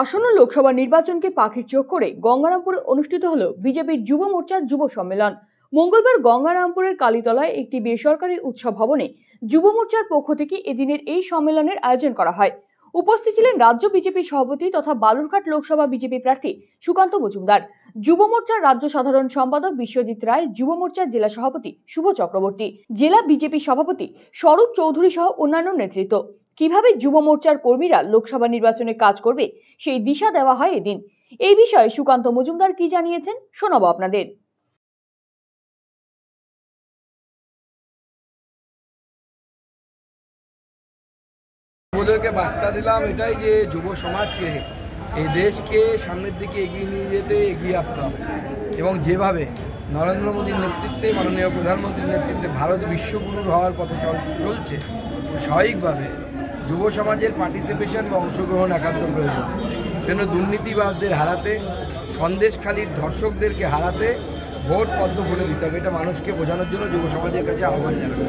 আসন্ন লোকসভা নির্বাচনকে পাখির চোখ করে গঙ্গারামপুরে অনুষ্ঠিত হলো বিজেপির যুব মোর্চার যুব সম্মেলন। মঙ্গলবার গঙ্গারামপুরের কালীতলায় একটি বেসরকারি উৎসব ভবনে যুব মোর্চার পক্ষ থেকে এদিনের এই সম্মেলনের আয়োজন করা হয়। উপস্থিত ছিলেন রাজ্য বিজেপি সভাপতি তথা বালুরঘাট লোকসভা বিজেপি প্রার্থী সুকান্ত মজুমদার, যুব মোর্চার রাজ্য সাধারণ সম্পাদক বিশ্বজিৎ রায়, যুব মোর্চার জেলা সভাপতি শুভ চক্রবর্তী, জেলা বিজেপি সভাপতি স্বরূপ চৌধুরী সহ অন্যান্য নেতৃত্ব। কিভাবে যুব মোর্চার কর্মীরা লোকসভা নির্বাচনে কাজ করবে সেই দিশা দেওয়া হয় এদিন। এই বিষয়ে সুকান্ত মজুমদার কি জানিয়েছেন শোনাবো আপনাদের। ওদেরকে বার্তা দিলাম এটাই যে যুব সমাজকে এই দেশকে সামনের দিকে এগিয়ে নিয়ে যেতে এগিয়ে আসতে হবে এবং যেভাবে নরেন্দ্র মোদীর নেতৃত্বে মাননীয় প্রধানমন্ত্রীর নেতৃত্বে ভারত বিশ্বগুরুর হওয়ার পথে চলছে, স্বাভাবিকভাবে যুব সমাজের পার্টিসিপেশন বা অংশগ্রহণ একান্ত প্রয়োজন। সেজন্য দুর্নীতিবাজদের হারাতে, সন্দেশখালীর ধর্ষকদেরকে হারাতে ভোট পদ্ম বলে দিতে হবে, এটা মানুষকে বোঝানোর জন্য যুব সমাজের কাছে আহ্বান জানাবো।